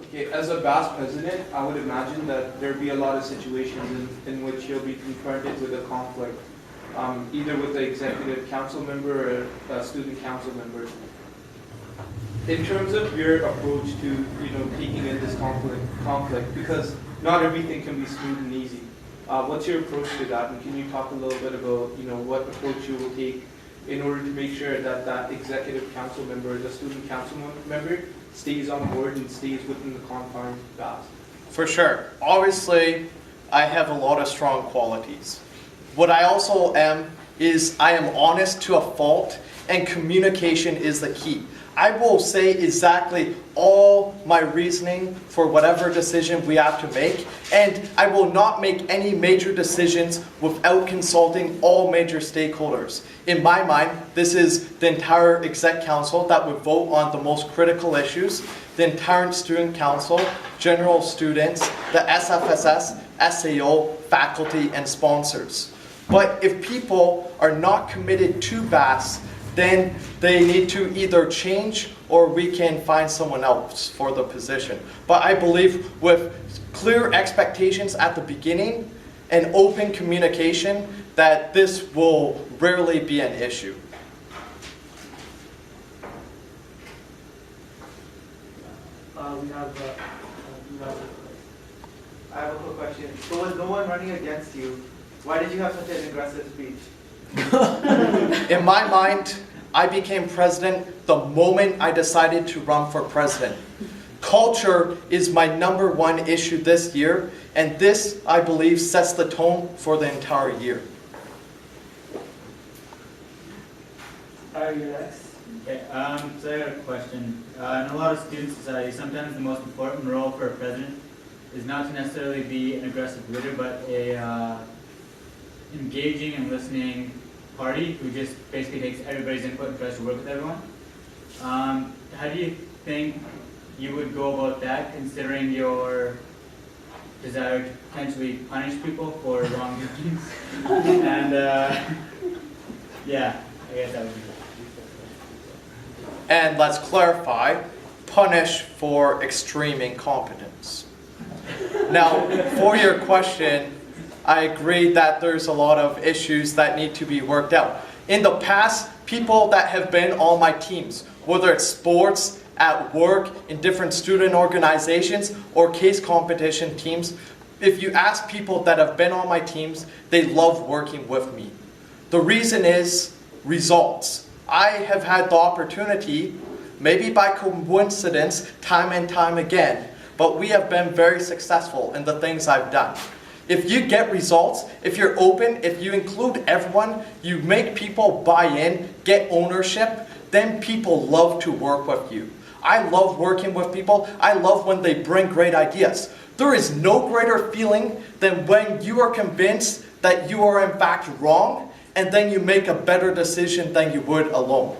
Okay, as a BAS president, I would imagine that there'd be a lot of situations in which you'll be confronted with a conflict, either with the executive council member or a student council member. In terms of your approach to, taking in this conflict, because not everything can be smooth and easy. What's your approach to that, and can you talk a little bit about, what approach you will take in order to make sure that that executive council member, the student council member, stays on board and stays within the confines of BAS? For sure. Obviously, I have a lot of strong qualities. What I also am is I am honest to a fault, and communication is the key. I will say exactly all my reasoning for whatever decision we have to make, and I will not make any major decisions without consulting all major stakeholders. In my mind, this is the entire exec council that would vote on the most critical issues, the entire student council, general students, the SFSS, SAO, faculty, and sponsors. But if people are not committed to BAS, then they need to either change or we can find someone else for the position. But I believe with clear expectations at the beginning and open communication that this will rarely be an issue. I have a quick question. So with no one running against you, why did you have such an aggressive speech? In my mind, I became president the moment I decided to run for president. Culture is my #1 issue this year, and this, I believe, sets the tone for the entire year. You're next. Okay, so I got a question. In a lot of student society, sometimes the most important role for a president is not to necessarily be an aggressive leader, but a engaging and listening party who just basically takes everybody's input and tries to work with everyone. How do you think you would go about that, considering your desire to potentially punish people for wrongdoings? And yeah, I guess that would be it. And let's clarify, punish for extreme incompetence. Now, for your question, I agree that there's a lot of issues that need to be worked out. In the past, people that have been on my teams, whether it's sports, at work, in different student organizations, or case competition teams, if you ask people that have been on my teams, they love working with me. The reason is results. I have had the opportunity, maybe by coincidence, time and time again, but we have been very successful in the things I've done. If you get results, if you're open, if you include everyone, you make people buy in, get ownership, then people love to work with you. I love working with people. I love when they bring great ideas. There is no greater feeling than when you are convinced that you are in fact wrong, and then you make a better decision than you would alone.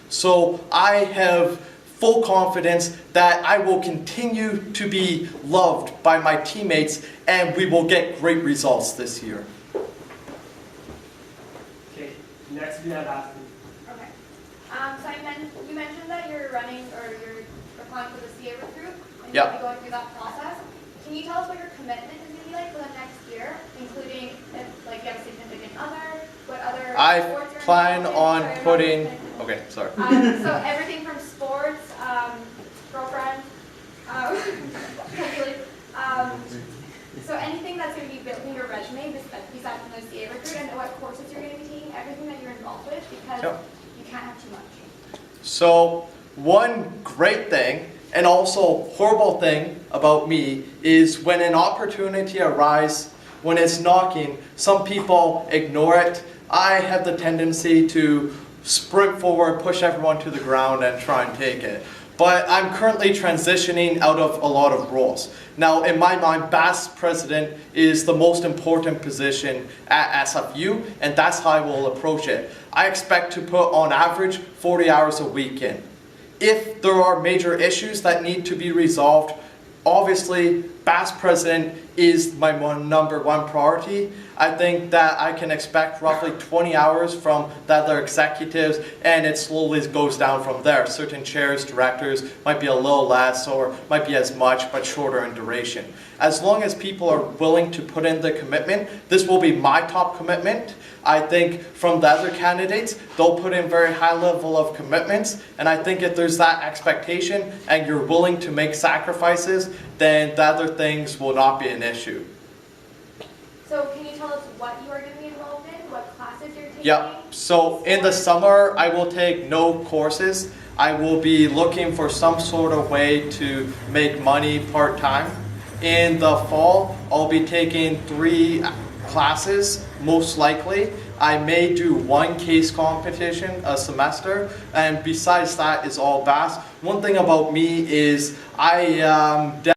So I have full confidence that I will continue to be loved by my teammates, and we will get great results this year. Okay, next we have Ashley. Okay. So you mentioned that you're running or you're applying for the CA recruit and Yeah. you'll be going through that process. Can you tell us what your commitment is going to be like for the next year, including if like you have a significant other, what other I sports you're plan involved in, on or you're putting, involved in? okay, sorry. So everything from sports, girlfriend, hopefully, so anything that's going to be built in your resume besides from the CA recruit, and what courses you're going to be taking, everything that you're involved with, because Yep. you can't have too much. So one great thing and also horrible thing about me is when an opportunity arises, when it's knocking, some people ignore it. I have the tendency to sprint forward, push everyone to the ground and try and take it. But I'm currently transitioning out of a lot of roles. Now, in my mind, BAS president is the most important position at SFU, and that's how I will approach it. I expect to put on average 40 hours a week in. If there are major issues that need to be resolved, obviously BAS president is my number one priority. I think that I can expect roughly 20 hours from the other executives, and it slowly goes down from there. Certain chairs, directors might be a little less or might be as much, but shorter in duration. As long as people are willing to put in the commitment, this will be my top commitment. I think from the other candidates, they'll put in very high level of commitments, and I think if there's that expectation and you're willing to make sacrifices, then the other things will not be an issue. So can you tell us what you are going to be involved in, what classes you're taking? Yep, so in the summer, I will take no courses. I will be looking for some sort of way to make money part-time. In the fall, I'll be taking 3 classes, most likely. I may do 1 case competition a semester, and besides that is all BAS. One thing about me is I